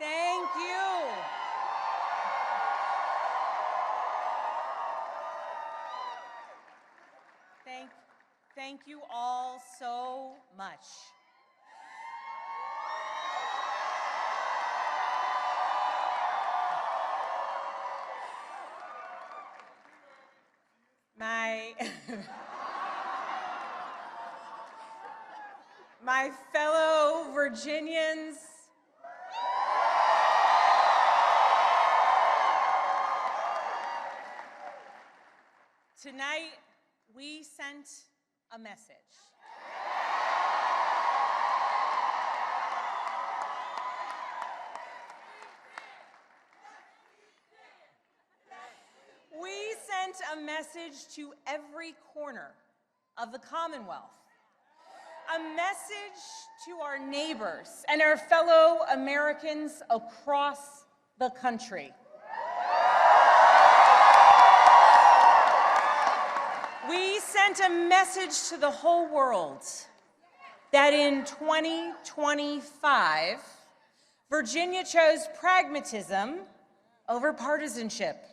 Thank you. Thank you all so much. My fellow Virginians, tonight we sent a message. We sent a message to every corner of the Commonwealth. A message to our neighbors and our fellow Americans across the country. We sent a message to the whole world that in 2025, Virginia chose pragmatism over partisanship.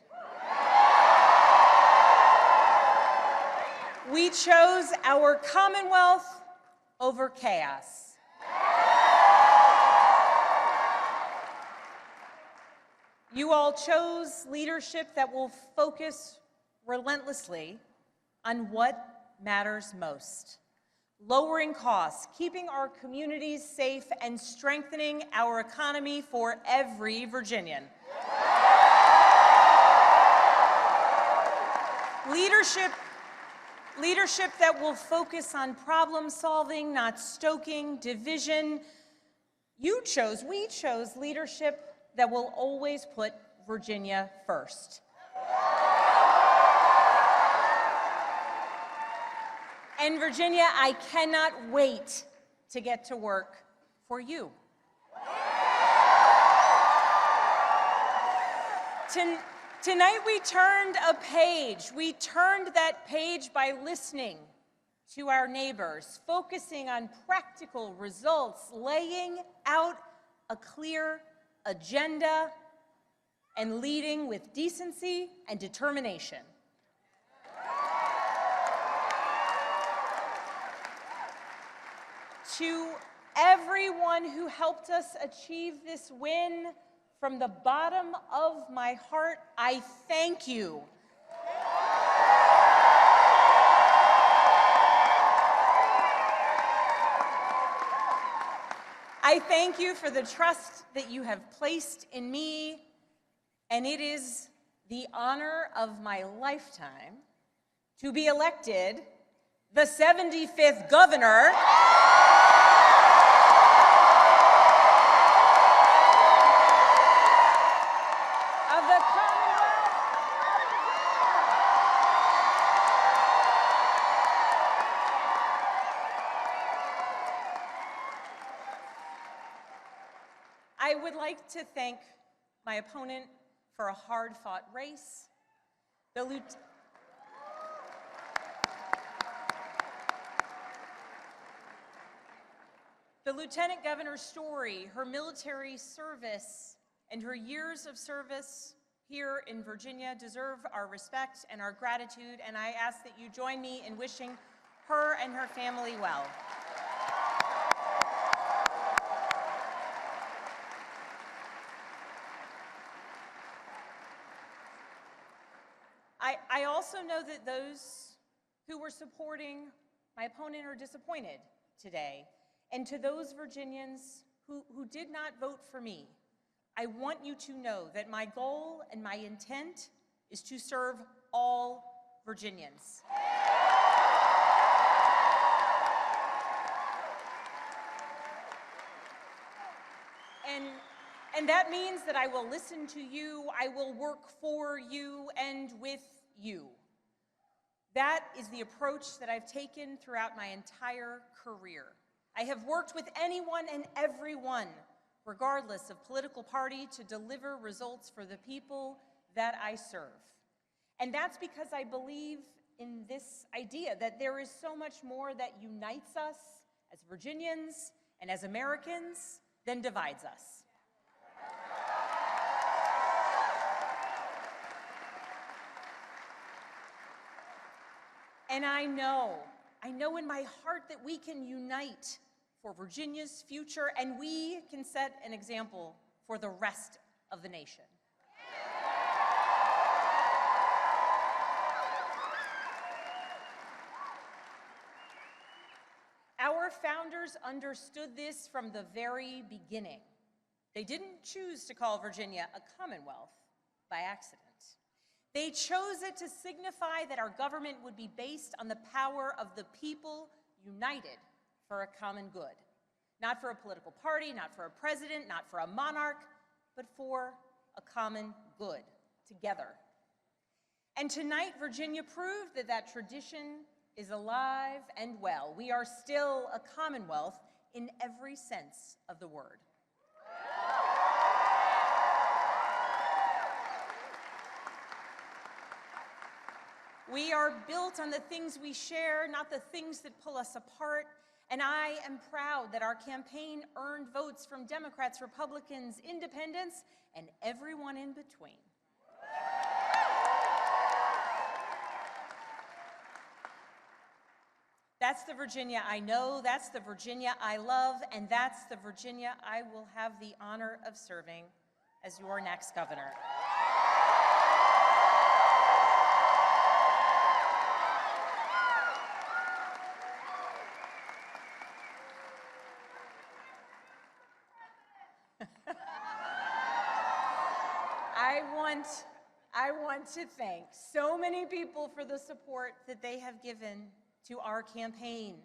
We chose our Commonwealth over chaos. You all chose leadership that will focus relentlessly on what matters most: lowering costs, keeping our communities safe, and strengthening our economy for every Virginian. Leadership that will focus on problem solving, not stoking division. We chose leadership that will always put Virginia first. And Virginia, I cannot wait to get to work for you. Tonight we turned a page. We turned that page by listening to our neighbors, focusing on practical results, laying out a clear agenda, and leading with decency and determination. To everyone who helped us achieve this win, from the bottom of my heart, I thank you. I thank you for the trust that you have placed in me, and it is the honor of my lifetime to be elected the 75th governor of the Commonwealth. I would like to thank my opponent for a hard-fought race, the Lieutenant Governor's story, her military service, and her years of service here in Virginia deserve our respect and our gratitude, and I ask that you join me in wishing her and her family well. I also know that those who were supporting my opponent are disappointed today. And to those Virginians who did not vote for me, I want you to know that my goal and my intent is to serve all Virginians. And that means that I will listen to you, I will work for you and with you. That is the approach that I've taken throughout my entire career. I have worked with anyone and everyone, regardless of political party, to deliver results for the people that I serve. And that's because I believe in this idea that there is so much more that unites us as Virginians and as Americans than divides us. And I know in my heart that we can unite for Virginia's future, and we can set an example for the rest of the nation. Our founders understood this from the very beginning. They didn't choose to call Virginia a commonwealth by accident. They chose it to signify that our government would be based on the power of the people united for a common good. Not for a political party, not for a president, not for a monarch, but for a common good, together. And tonight, Virginia proved that that tradition is alive and well. We are still a commonwealth in every sense of the word. We are built on the things we share, not the things that pull us apart. And I am proud that our campaign earned votes from Democrats, Republicans, independents, and everyone in between. That's the Virginia I know, that's the Virginia I love, and that's the Virginia I will have the honor of serving as your next governor. I want to thank so many people for the support that they have given to our campaign.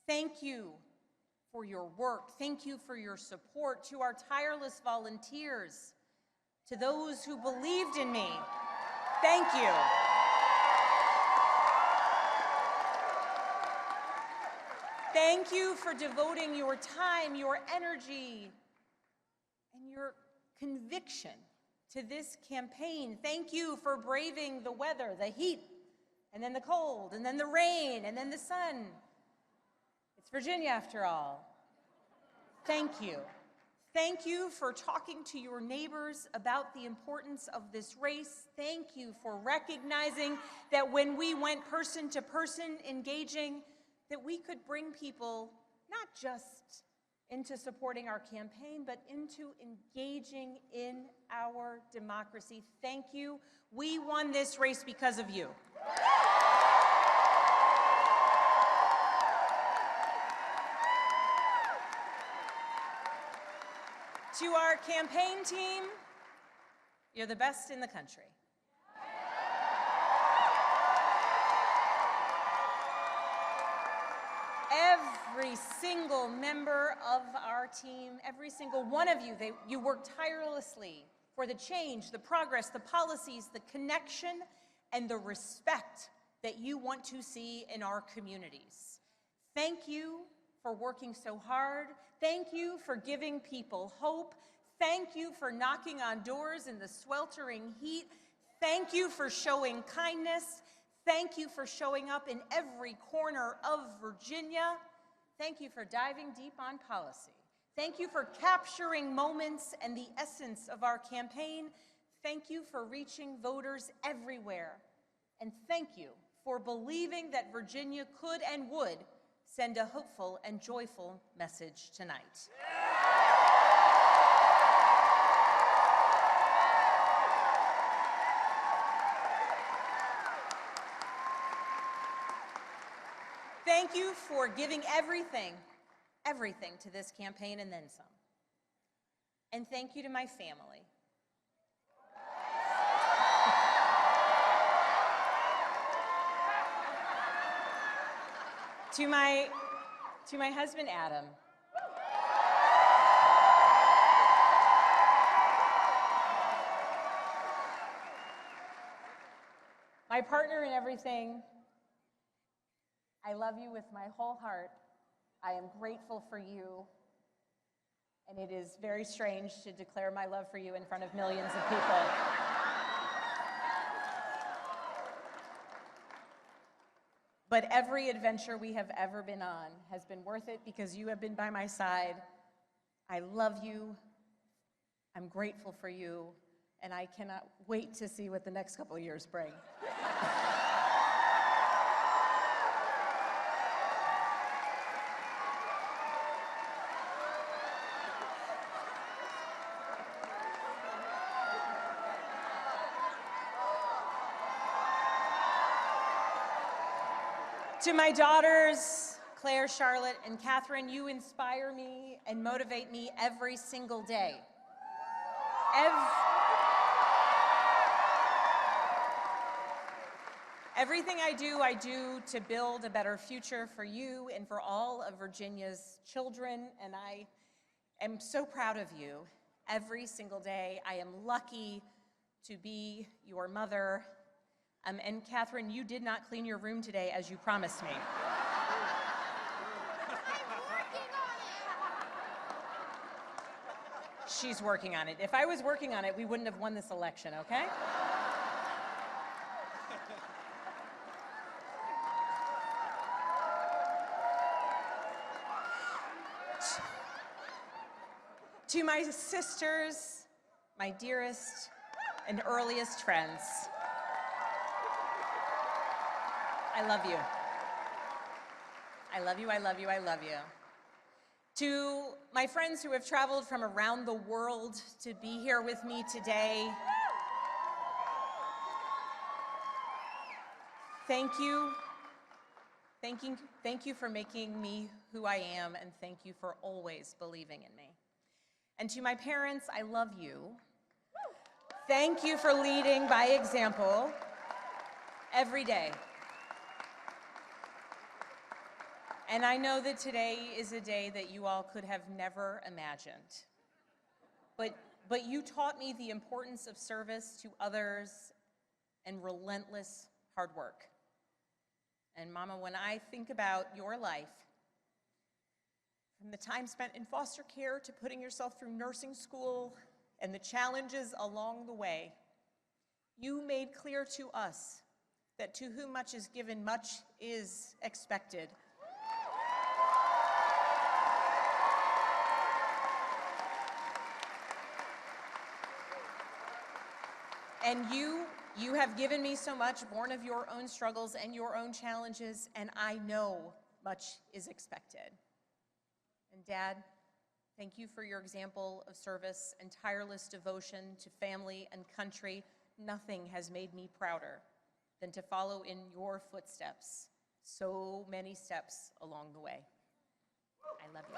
Thank you for your work. Thank you for your support. To our tireless volunteers, to those who believed in me, thank you. Thank you for devoting your time, your energy, and your conviction to this campaign. Thank you for braving the weather, the heat, and then the cold, and then the rain, and then the sun. It's Virginia after all. Thank you. Thank you for talking to your neighbors about the importance of this race. Thank you for recognizing that when we went person to person engaging, that we could bring people not just into supporting our campaign, but into engaging in our democracy. Thank you. We won this race because of you. To our campaign team, you're the best in the country. Every single member of our team, every single one of you, you work tirelessly for the change, the progress, the policies, the connection, and the respect that you want to see in our communities. Thank you for working so hard. Thank you for giving people hope. Thank you for knocking on doors in the sweltering heat. Thank you for showing kindness. Thank you for showing up in every corner of Virginia. Thank you for diving deep on policy. Thank you for capturing moments and the essence of our campaign. Thank you for reaching voters everywhere. And thank you for believing that Virginia could and would send a hopeful and joyful message tonight. Thank you for giving everything to this campaign and then some. And thank you to my family. To my husband, Adam. My partner in everything. I love you with my whole heart. I am grateful for you. And it is very strange to declare my love for you in front of millions of people. But every adventure we have ever been on has been worth it because you have been by my side. I love you. I'm grateful for you. And I cannot wait to see what the next couple of years bring. To my daughters, Claire, Charlotte, and Catherine, you inspire me and motivate me every single day. Everything I do to build a better future for you and for all of Virginia's children, and I am so proud of you every single day. I am lucky to be your mother. And Catherine, you did not clean your room today as you promised me. She's working on it. If I was working on it, we wouldn't have won this election, okay? To my sisters, my dearest and earliest friends, I love you. I love you, I love you, I love you. To my friends who have traveled from around the world to be here with me today, thank you. Thank you for making me who I am, and thank you for always believing in me. And to my parents, I love you. Thank you for leading by example every day. And I know that today is a day that you all could have never imagined. But you taught me the importance of service to others and relentless hard work. And Mama, when I think about your life, from the time spent in foster care to putting yourself through nursing school and the challenges along the way, you made clear to us that to whom much is given, much is expected. And you have given me so much, born of your own struggles and your own challenges, and I know much is expected. And Dad, thank you for your example of service and tireless devotion to family and country. Nothing has made me prouder than to follow in your footsteps, so many steps along the way. I love you.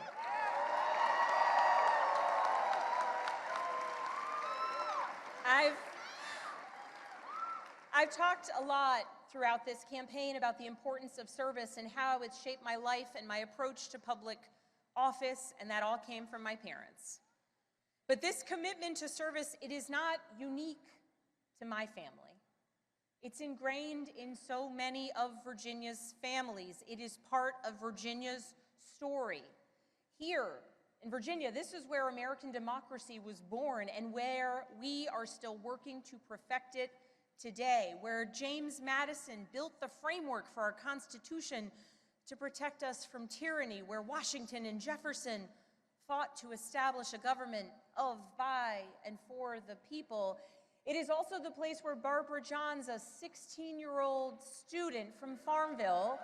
I've talked a lot throughout this campaign about the importance of service and how it's shaped my life and my approach to public office, and that all came from my parents. But this commitment to service, it is not unique to my family. It's ingrained in so many of Virginia's families. It is part of Virginia's story. Here in Virginia, this is where American democracy was born and where we are still working to perfect it today, where James Madison built the framework for our Constitution to protect us from tyranny, where Washington and Jefferson fought to establish a government of, by, and for the people. It is also the place where Barbara Johns, a 16-year-old student from Farmville,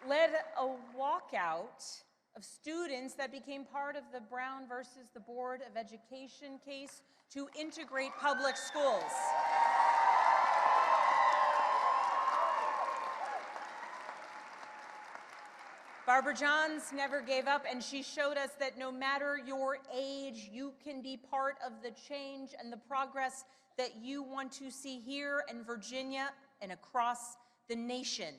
led a walkout of students that became part of the Brown versus the Board of Education case to integrate public schools. Barbara Johns never gave up, and she showed us that no matter your age, you can be part of the change and the progress that you want to see here in Virginia and across the nation.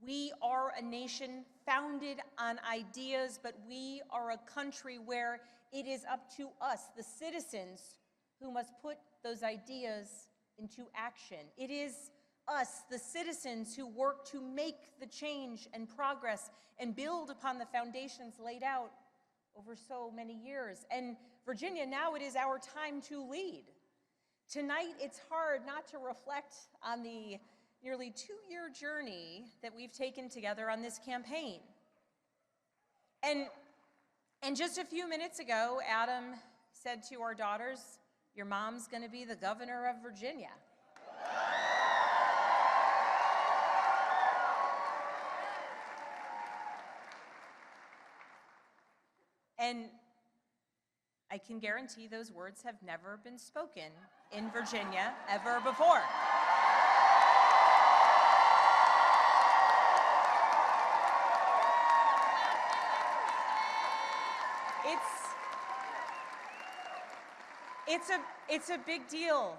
We are a nation founded on ideas, but we are a country where it is up to us, the citizens, who must put those ideas into action. It is us, the citizens, who work to make the change and progress and build upon the foundations laid out over so many years. And Virginia, now it is our time to lead. Tonight, it's hard not to reflect on the nearly 2-year journey that we've taken together on this campaign. And just a few minutes ago, Adam said to our daughters, "Your mom's gonna be the governor of Virginia." And I can guarantee those words have never been spoken in Virginia ever before. It's a big deal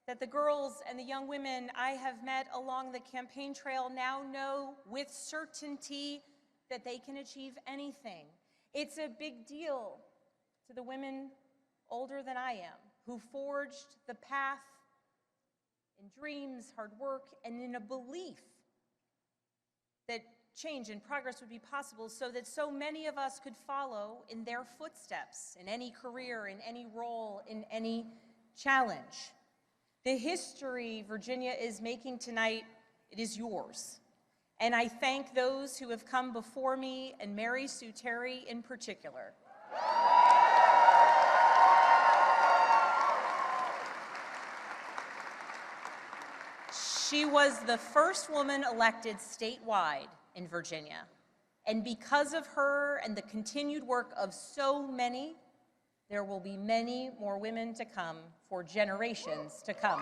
that the girls and the young women I have met along the campaign trail now know with certainty that they can achieve anything. It's a big deal to the women older than I am who forged the path in dreams, hard work, and in a belief that change and progress would be possible so that so many of us could follow in their footsteps in any career, in any role, in any challenge. The history Virginia is making tonight, it is yours. And I thank those who have come before me, and Mary Sue Terry in particular. She was the first woman elected statewide in Virginia. And because of her and the continued work of so many, there will be many more women to come for generations to come.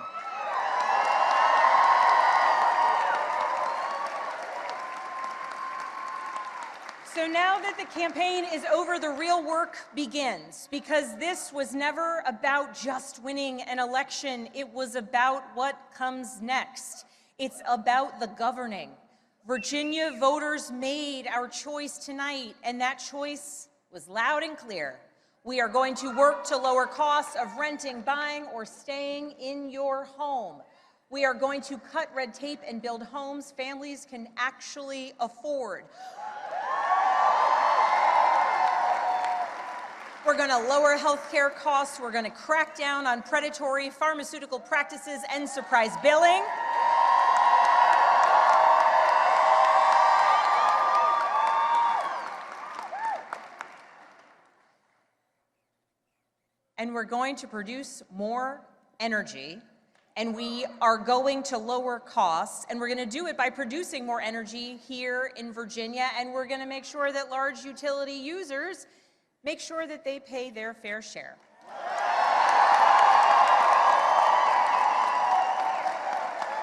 So now that the campaign is over, the real work begins, because this was never about just winning an election. It was about what comes next. It's about the governing. Virginia voters made our choice tonight, and that choice was loud and clear. We are going to work to lower costs of renting, buying, or staying in your home. We are going to cut red tape and build homes families can actually afford. We're going to lower health care costs. We're going to crack down on predatory pharmaceutical practices and surprise billing. And we're going to produce more energy, and we are going to lower costs, and we're going to do it by producing more energy here in Virginia, and we're going to make sure that large utility users make sure that they pay their fair share.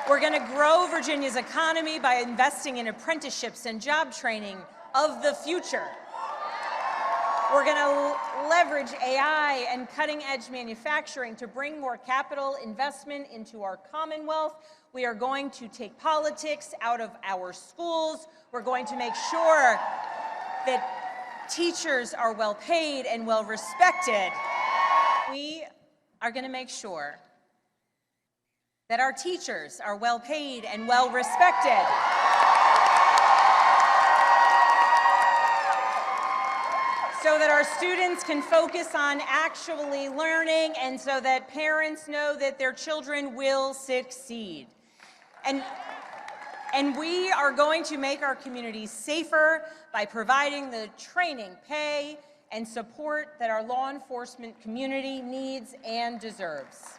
We're going to grow Virginia's economy by investing in apprenticeships and job training of the future. We're going to leverage AI and cutting-edge manufacturing to bring more capital investment into our Commonwealth. We are going to take politics out of our schools. We're going to make sure that teachers are well paid and well respected. We are going to make sure that our teachers are well paid and well respected. So that our students can focus on actually learning, and so that parents know that their children will succeed. And we are going to make our communities safer by providing the training, pay, and support that our law enforcement community needs and deserves.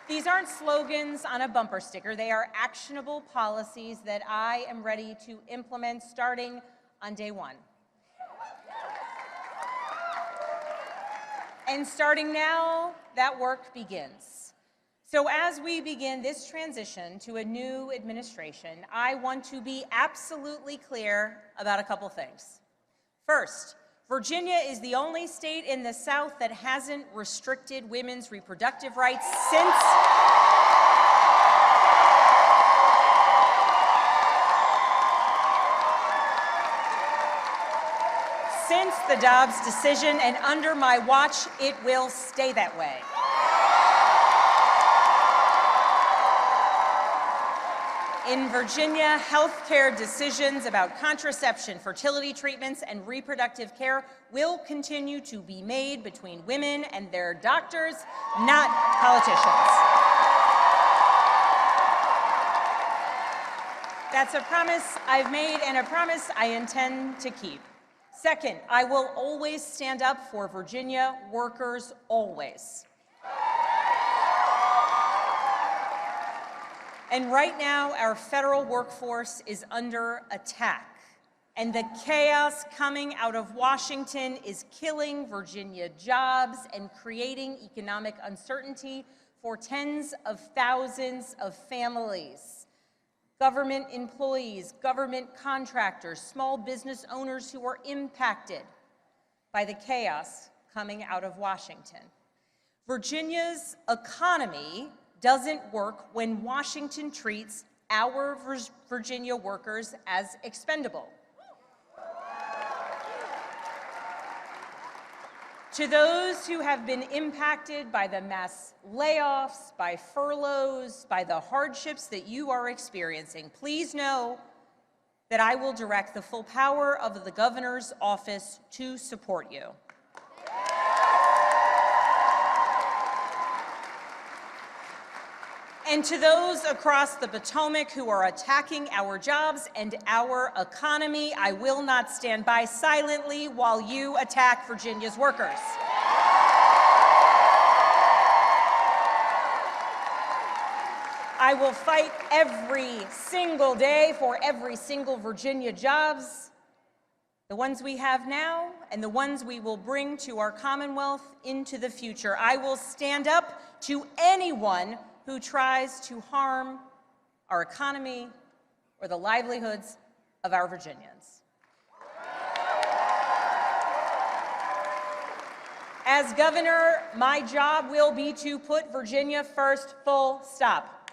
These aren't slogans on a bumper sticker. They are actionable policies that I am ready to implement starting on day one. And starting now, that work begins. So as we begin this transition to a new administration, I want to be absolutely clear about a couple things. First, Virginia is the only state in the South that hasn't restricted women's reproductive rights since the Dobbs decision, and under my watch, it will stay that way. In Virginia, health care decisions about contraception, fertility treatments, and reproductive care will continue to be made between women and their doctors, not politicians. That's a promise I've made and a promise I intend to keep. Second, I will always stand up for Virginia workers, always. And right now, our federal workforce is under attack. And the chaos coming out of Washington is killing Virginia jobs and creating economic uncertainty for tens of thousands of families. Government employees, government contractors, small business owners who are impacted by the chaos coming out of Washington. Virginia's economy doesn't work when Washington treats our Virginia workers as expendable. To those who have been impacted by the mass layoffs, by furloughs, by the hardships that you are experiencing, please know that I will direct the full power of the governor's office to support you. And to those across the Potomac who are attacking our jobs and our economy, I will not stand by silently while you attack Virginia's workers. I will fight every single day for every single Virginia jobs, the ones we have now and the ones we will bring to our Commonwealth into the future. I will stand up to anyone who tries to harm our economy or the livelihoods of our Virginians. As governor, my job will be to put Virginia first, full stop.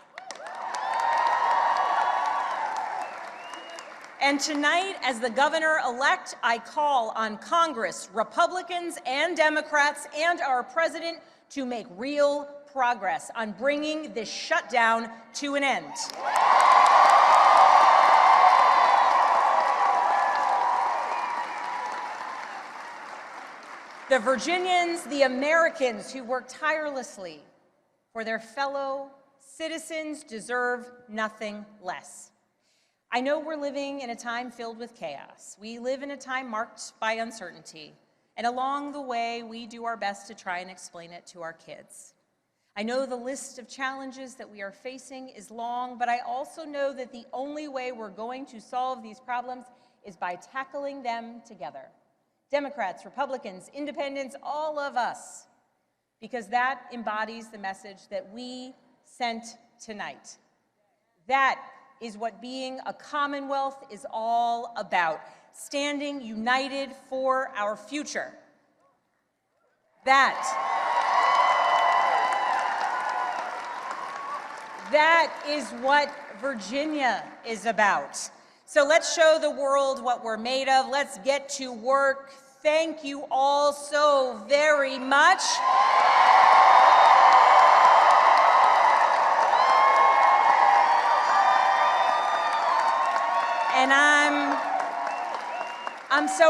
And tonight, as the governor-elect, I call on Congress, Republicans and Democrats, and our president to make real progress on bringing this shutdown to an end. The Virginians, the Americans who work tirelessly for their fellow citizens deserve nothing less. I know we're living in a time filled with chaos. We live in a time marked by uncertainty, and along the way, we do our best to try and explain it to our kids. I know the list of challenges that we are facing is long, but I also know that the only way we're going to solve these problems is by tackling them together. Democrats, Republicans, independents, all of us, because that embodies the message that we sent tonight. That is what being a Commonwealth is all about, standing united for our future. That is what Virginia is about. So let's show the world what we're made of. Let's get to work. Thank you all so very much. And I'm so excited.